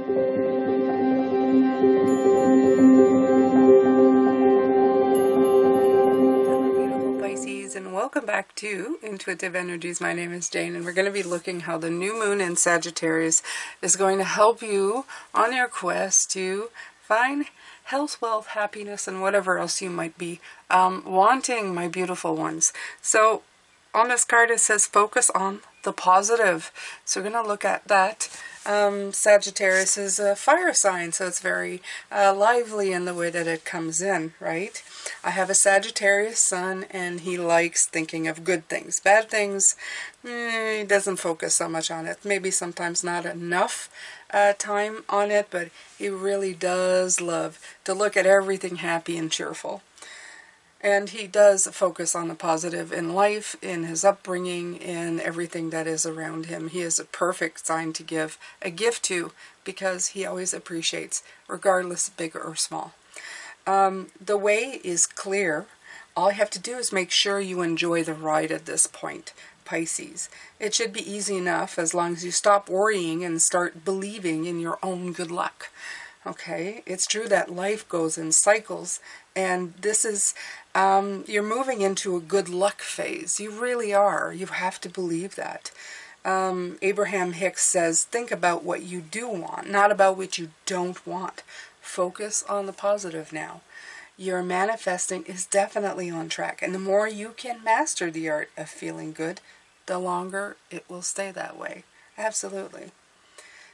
And welcome back to Intuitive Energies. My name is Jane, and we're going to be looking how the new moon in Sagittarius is going to help you on your quest to find health, wealth, happiness, and whatever else you might be wanting, my beautiful ones. So on this card it says focus on the positive. So we're going to look at that. Sagittarius is a fire sign, so it's very lively in the way that it comes in, right? I have a Sagittarius sun, and he likes thinking of good things. Bad things, he doesn't focus so much on it. Maybe sometimes not enough time on it, but he really does love to look at everything happy and cheerful. And he does focus on the positive in life, in his upbringing, in everything that is around him. He is a perfect sign to give a gift to because he always appreciates, regardless big or small. The way is clear. All you have to do is make sure you enjoy the ride at this point, Pisces. It should be easy enough as long as you stop worrying and start believing in your own good luck. Okay, it's true that life goes in cycles, and this is, you're moving into a good luck phase. You really are. You have to believe that. Abraham Hicks says, think about what you do want, not about what you don't want. Focus on the positive now. Your manifesting is definitely on track, and the more you can master the art of feeling good, the longer it will stay that way. Absolutely.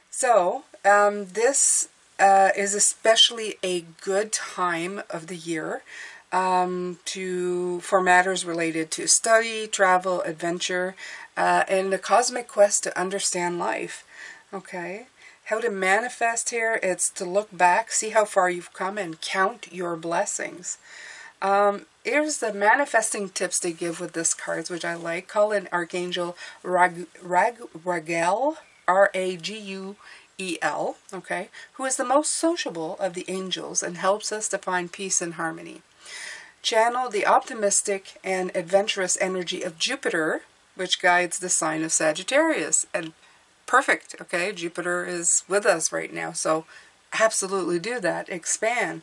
So, this is especially a good time of the year for matters related to study, travel, adventure, and the cosmic quest to understand life. Okay, how to manifest here? It's to look back, see how far you've come, and count your blessings. Here's the manifesting tips they give with this cards, which I like. Call in Archangel Raguel, R-A-G-U-E-L, okay, who is the most sociable of the angels and helps us to find peace and harmony. Channel the optimistic and adventurous energy of Jupiter, which guides the sign of Sagittarius. And perfect, okay, Jupiter is with us right now, so absolutely do that. Expand.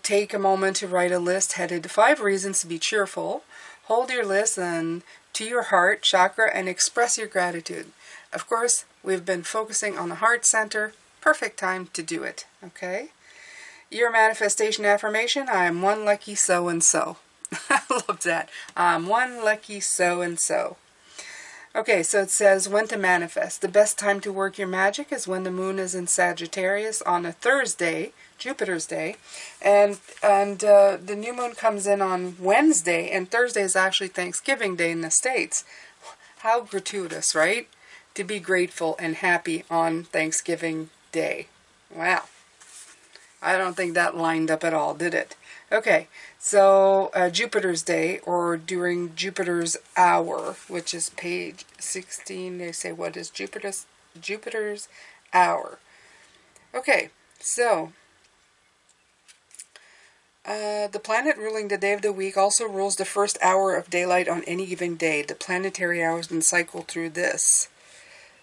Take a moment to write a list headed to 5 reasons to be cheerful. Hold your list and to your heart chakra and express your gratitude. Of course, we've been focusing on the heart center. Perfect time to do it, okay? Your manifestation affirmation, I am one lucky so-and-so. I love that. I'm one lucky so-and-so. Okay, so it says when to manifest. The best time to work your magic is when the moon is in Sagittarius on a Thursday, Jupiter's day, and the new moon comes in on Wednesday, and Thursday is actually Thanksgiving Day in the States. How gratuitous, right? To be grateful and happy on Thanksgiving Day. Wow. I don't think that lined up at all, did it? Okay, so Jupiter's day, or during Jupiter's hour, which is page 16, they say what is Jupiter's hour. Okay, so the planet ruling the day of the week also rules the first hour of daylight on any given day. The planetary hours then cycle through this.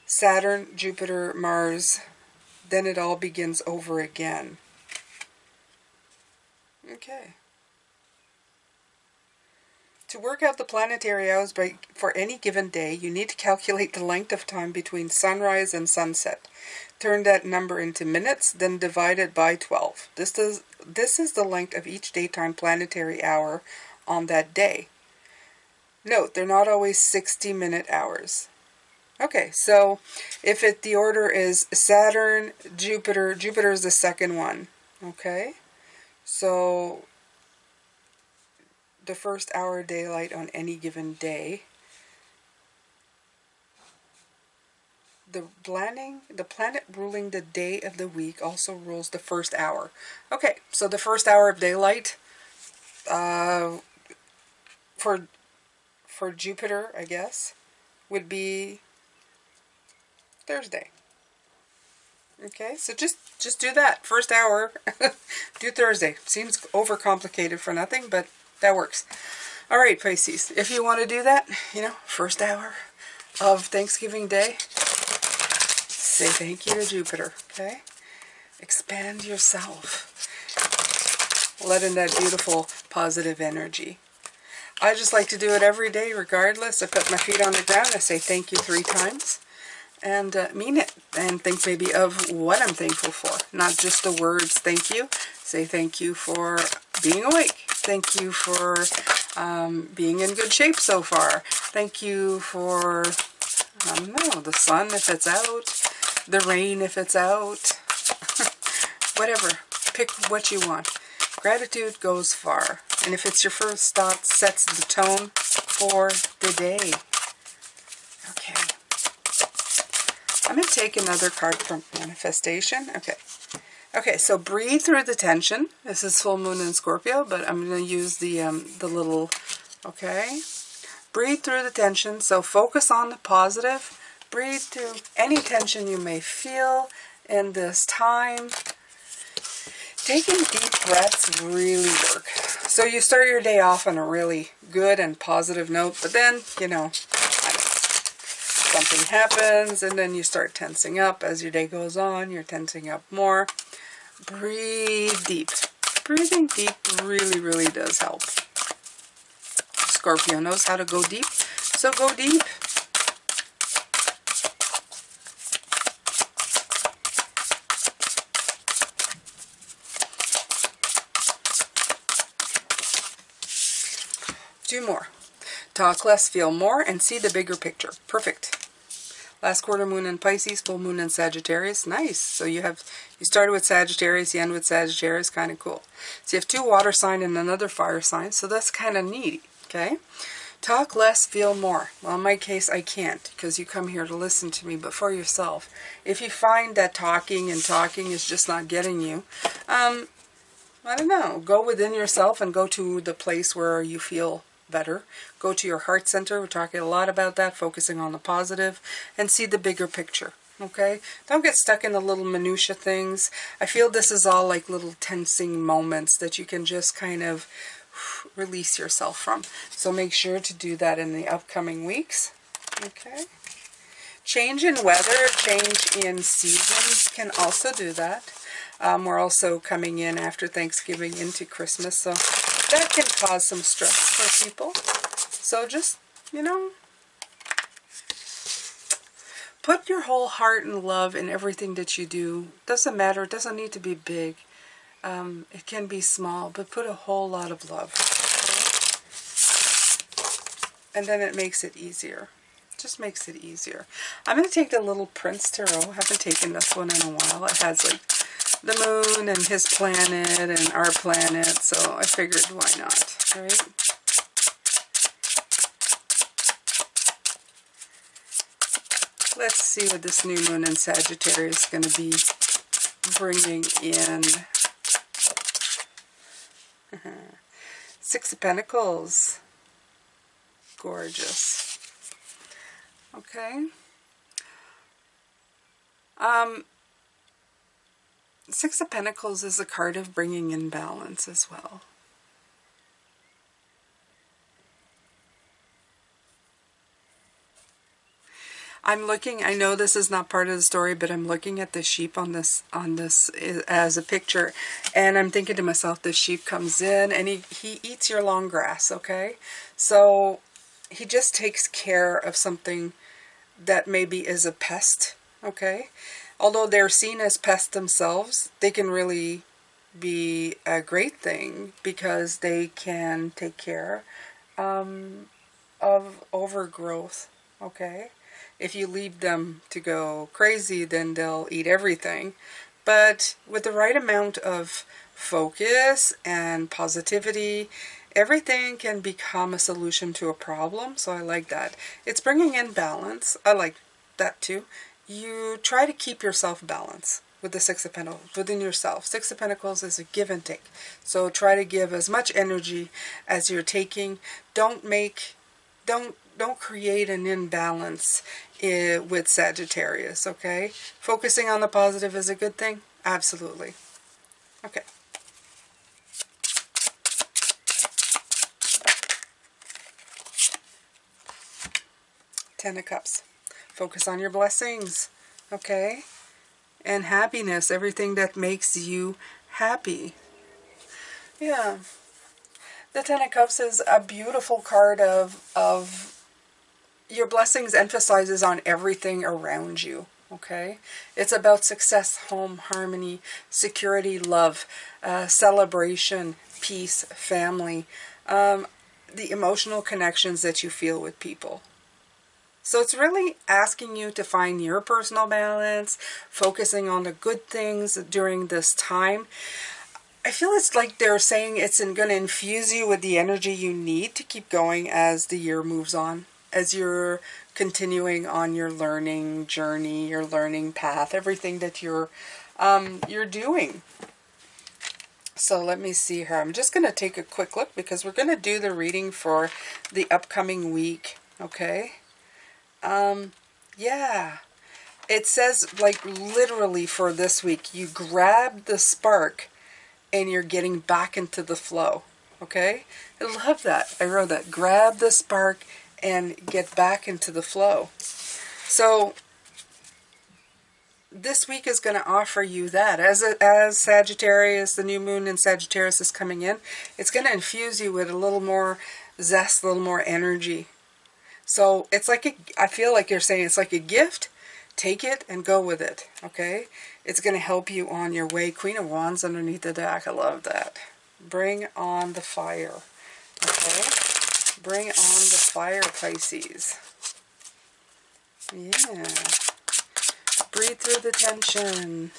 Saturn, Jupiter, Mars, then it all begins over again. Okay. To work out the planetary hours for any given day, you need to calculate the length of time between sunrise and sunset. Turn that number into minutes, then divide it by 12. This is the length of each daytime planetary hour on that day. Note, they're not always 60-minute hours. Okay, so if the order is Saturn, Jupiter is the second one. Okay? So, the first hour of daylight on any given day. The planet ruling the day of the week also rules the first hour. Okay, so the first hour of daylight for Jupiter, I guess, would be Thursday. Okay, so just do that. First hour, do Thursday. Seems overcomplicated for nothing, but that works. All right, Pisces, if you want to do that, first hour of Thanksgiving Day, Say thank you to Jupiter, okay? Expand yourself. Let in that beautiful, positive energy. I just like to do it every day, regardless. I put my feet on the ground. I say thank you 3 times. And mean it. And think maybe of what I'm thankful for. Not just the words thank you. Say thank you for being awake. Thank you for being in good shape so far. Thank you for, I don't know, the sun if it's out. The rain if it's out. Whatever. Pick what you want. Gratitude goes far. And if it's your first thought, sets the tone for the day. Okay. I'm going to take another card from manifestation. Okay. Okay, so breathe through the tension. This is full moon in Scorpio, but I'm going to use the little, okay? Breathe through the tension. So focus on the positive. Breathe through any tension you may feel in this time. Taking deep breaths really work. So you start your day off on a really good and positive note, but then, you know, something happens and then you start tensing up. As your day goes on, you're tensing up more. Breathe deep. Breathing deep really, really does help. Scorpio knows how to go deep, so go deep. Do more. Talk less, feel more, and see the bigger picture. Perfect. Last quarter moon in Pisces, full moon in Sagittarius. Nice. So you started with Sagittarius, you end with Sagittarius. Kind of cool. So you have 2 water sign and another fire sign. So that's kind of neat. Okay. Talk less, feel more. Well, in my case, I can't because you come here to listen to me, but for yourself. If you find that talking is just not getting you, I don't know. Go within yourself and go to the place where you feel better. Go to your heart center. We're talking a lot about that, focusing on the positive, and see the bigger picture. Okay? Don't get stuck in the little minutia things. I feel this is all like little tensing moments that you can just kind of release yourself from. So make sure to do that in the upcoming weeks. Okay? Change in weather, change in seasons can also do that. We're also coming in after Thanksgiving into Christmas, so that can cause some stress for people. So just, you know, put your whole heart and love in everything that you do. Doesn't matter. It doesn't need to be big. It can be small, but put a whole lot of love. And then it makes it easier. Just makes it easier. I'm going to take the little Prince Tarot. I haven't taken this one in a while. It has like the moon and his planet and our planet, so I figured why not, right? Let's see what this new moon in Sagittarius is going to be bringing in. 6 of Pentacles. Gorgeous. Okay. 6 of Pentacles is a card of bringing in balance as well. I'm looking, I know this is not part of the story, but I'm looking at the sheep on this as a picture, and I'm thinking to myself, this sheep comes in and he eats your long grass, okay? So he just takes care of something that maybe is a pest, okay? Although they're seen as pests themselves, they can really be a great thing because they can take care of overgrowth, okay? If you leave them to go crazy, then they'll eat everything. But with the right amount of focus and positivity, everything can become a solution to a problem. So I like that. It's bringing in balance. I like that too. You try to keep yourself balanced with the 6 of Pentacles within yourself. 6 of Pentacles is a give and take. So try to give as much energy as you're taking. Don't create an imbalance with Sagittarius, okay? Focusing on the positive is a good thing? Absolutely. Okay. Ten of Cups. Focus on your blessings, okay? And happiness, everything that makes you happy. Yeah. The Ten of Cups is a beautiful card of your blessings emphasizes on everything around you, okay? It's about success, home, harmony, security, love, celebration, peace, family, the emotional connections that you feel with people. So it's really asking you to find your personal balance, focusing on the good things during this time. I feel it's like they're saying it's going to infuse you with the energy you need to keep going as the year moves on, as you're continuing on your learning journey, your learning path, everything that you're doing. So let me see here. I'm just going to take a quick look because we're going to do the reading for the upcoming week, okay? Yeah. It says, like, literally for this week, you grab the spark and you're getting back into the flow, okay? I love that. I wrote that. Grab the spark and get back into the flow. So this week is going to offer you that. As Sagittarius, the new moon in Sagittarius is coming in, it's going to infuse you with a little more zest, a little more energy. So it's like, I feel like you're saying it's like a gift. Take it and go with it, okay? It's going to help you on your way. Queen of Wands underneath the deck. I love that. Bring on the fire, okay? Bring on the fire, Pisces. Yeah. Breathe through the tension.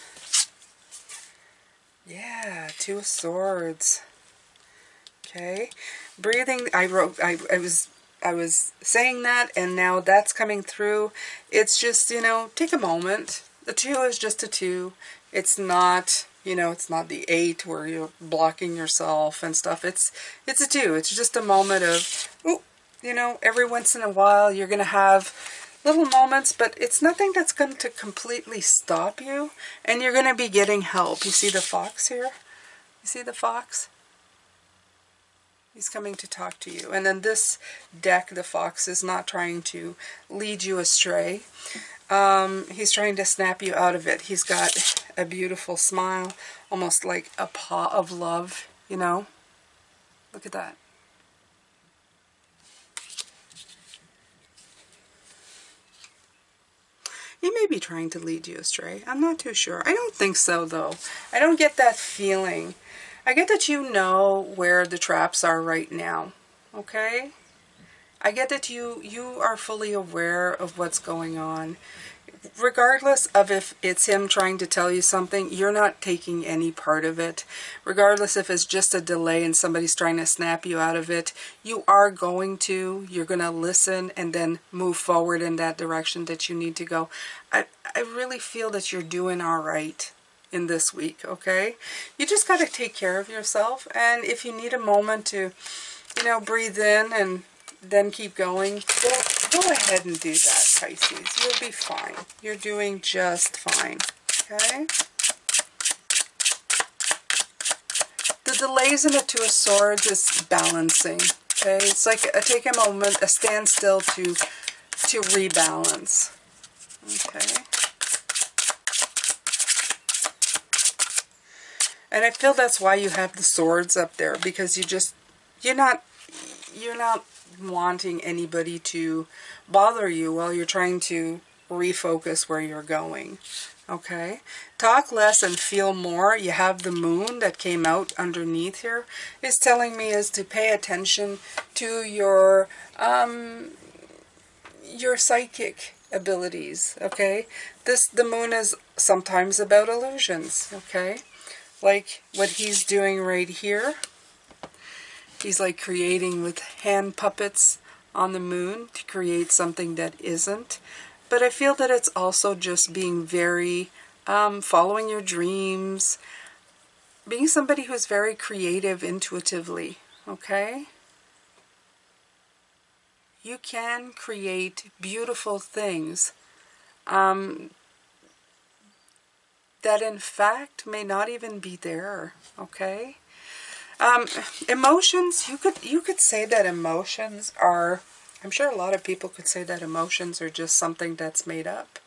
Yeah, Two of Swords. Okay. Breathing, I was saying that, and now that's coming through. It's just, take a moment. The 2 is just a 2. It's not, it's not the 8 where you're blocking yourself and stuff. It's a 2. It's just a moment of, every once in a while you're going to have little moments, but it's nothing that's going to completely stop you, and you're going to be getting help. You see the fox here? You see the fox? He's coming to talk to you. And then this deck, the fox, is not trying to lead you astray. He's trying to snap you out of it. He's got a beautiful smile, almost like a paw of love, Look at that. He may be trying to lead you astray. I'm not too sure. I don't think so, though. I don't get that feeling. I get that you know where the traps are right now, okay? I get that you are fully aware of what's going on. Regardless of if it's him trying to tell you something, you're not taking any part of it. Regardless if it's just a delay and somebody's trying to snap you out of it, you're going to listen and then move forward in that direction that you need to go. I really feel that you're doing all right in this week, okay? You just got to take care of yourself, and if you need a moment to, breathe in and then keep going, go ahead and do that, Pisces. You'll be fine. You're doing just fine, okay? The delays in the 2 of Swords is balancing, okay? It's like take a moment, a standstill to rebalance, okay? And I feel that's why you have the swords up there, because you're not wanting anybody to bother you while you're trying to refocus where you're going. Okay? Talk less and feel more. You have the moon that came out underneath here. It's telling me is to pay attention to your psychic abilities. Okay? The moon is sometimes about illusions. Okay? Like what he's doing right here. He's like creating with hand puppets on the moon to create something that isn't. But I feel that it's also just being very, following your dreams, being somebody who's very creative intuitively, okay? You can create beautiful things that in fact may not even be there, okay? Emotions, you could say that emotions are, I'm sure a lot of people could say that emotions are just something that's made up.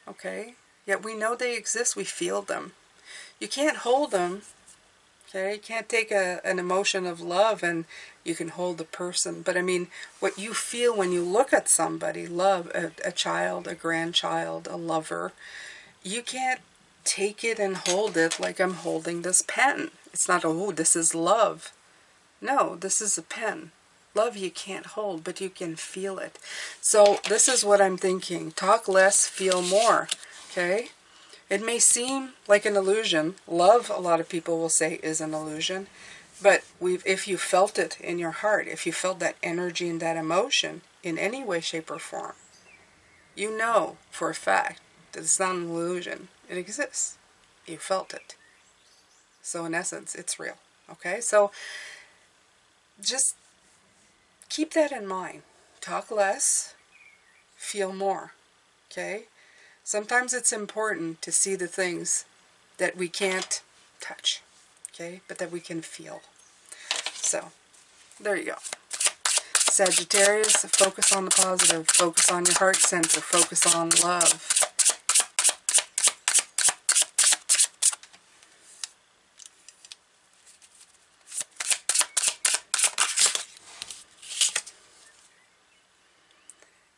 okay? Yet we know they exist, we feel them. You can't hold them, okay? You can't take an emotion of love and you can hold the person. But I mean, what you feel when you look at somebody, love, a child, a grandchild, a lover, you can't take it and hold it like I'm holding this pen. It's not, oh, this is love. No, this is a pen. Love you can't hold, but you can feel it. So this is what I'm thinking. Talk less, feel more. Okay? It may seem like an illusion. Love, a lot of people will say, is an illusion. But if you felt it in your heart, if you felt that energy and that emotion in any way, shape, or form, you know for a fact that it's not an illusion. It exists. You felt it. So in essence, it's real. Okay? So just keep that in mind. Talk less, feel more. Okay? Sometimes it's important to see the things that we can't touch, okay, but that we can feel. So, there you go. Sagittarius, focus on the positive, focus on your heart center, focus on love.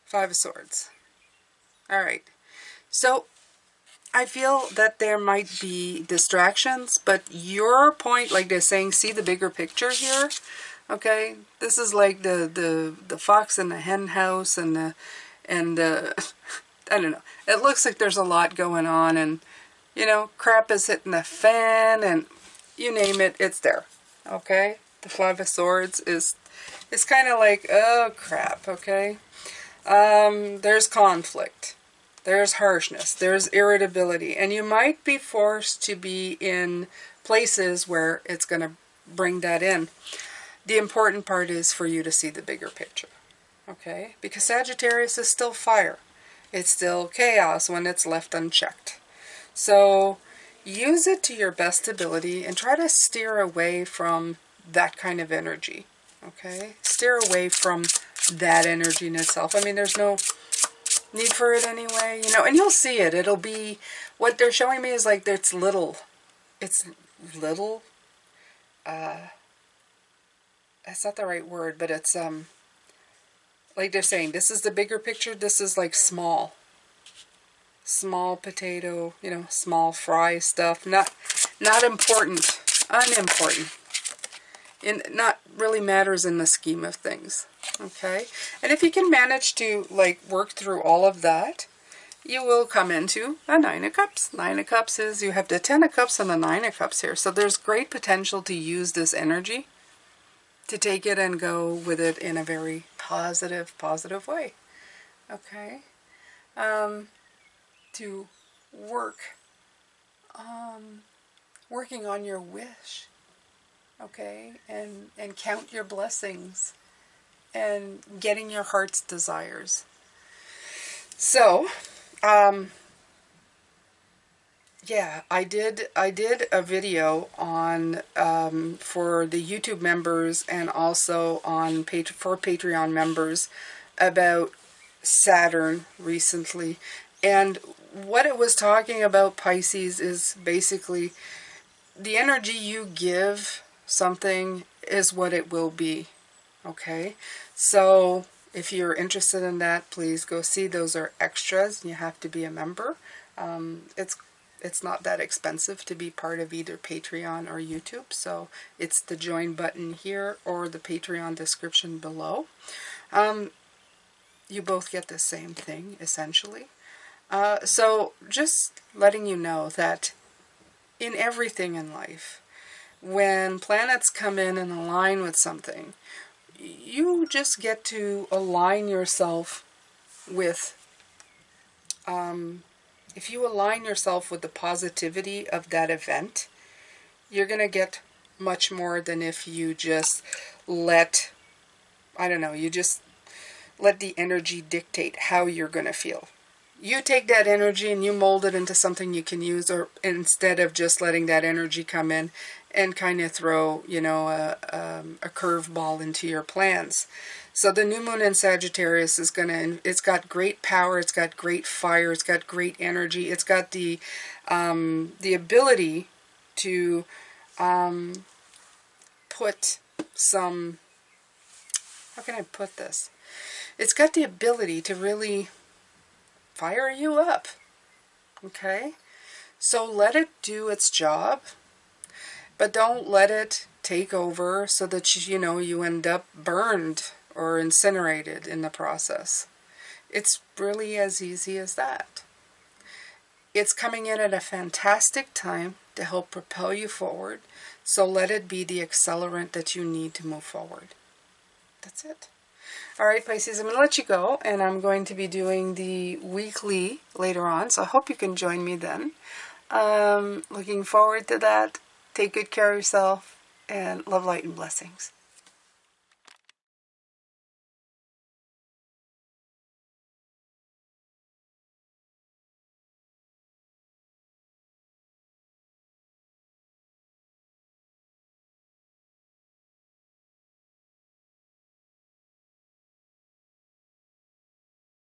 Five of Swords. All right. So, I feel that there might be distractions, but your point, like they're saying, see the bigger picture here. Okay, this is like the fox in the hen house and the I don't know. It looks like there's a lot going on, and you know, crap is hitting the fan, and you name it, it's there. Okay, the Five of Swords is kind of like, oh crap. Okay, there's conflict. There's harshness, there's irritability, and you might be forced to be in places where it's going to bring that in. The important part is for you to see the bigger picture, okay? Because Sagittarius is still fire. It's still chaos when it's left unchecked. So use it to your best ability and try to steer away from that kind of energy, okay? Steer away from that energy in itself. I mean, there's no need for it anyway, you know, and you'll see it. It'll be, what they're showing me is like, it's little, that's not the right word, but it's, like they're saying, this is the bigger picture, this is like small potato, you know, small fry stuff, not important, unimportant, not really matters in the scheme of things. Okay, and if you can manage to like work through all of that, you will come into a Nine of Cups. Nine of Cups is, you have the Ten of Cups and the Nine of Cups here. So there's great potential to use this energy, to take it and go with it in a very positive way. Okay, to working on your wish. Okay, and count your blessings and getting your heart's desires. So, yeah, I did a video on for the YouTube members and also on for Patreon members about Saturn recently, and what it was talking about, Pisces, is basically the energy you give something is what it will be. Okay, so if you're interested in that, please go see. Those are extras. You have to be a member. It's not that expensive to be part of either Patreon or YouTube. So it's the join button here or the Patreon description below. You both get the same thing, essentially. So just letting you know that in everything in life, when planets come in and align with something, you just get to align yourself with, if you align yourself with the positivity of that event, you're going to get much more than if you just let, I don't know, you just let the energy dictate how you're going to feel. you take that energy and you mold it into something you can use, or instead of just letting that energy come in and kind of throw, you know, a curveball into your plans. So the new moon in Sagittarius is it's got great power, it's got great fire, it's got great energy, it's got the ability to put some, how can I put this? It's got the ability to really fire you up, okay? So let it do its job, but don't let it take over so that you know, you end up burned or incinerated in the process. It's really as easy as that. It's coming in at a fantastic time to help propel you forward, so let it be the accelerant that you need to move forward. That's it. All right, Pisces, I'm going to let you go, and I'm going to be doing the weekly later on, so I hope you can join me then. Looking forward to that. Take good care of yourself, and love, light, and blessings.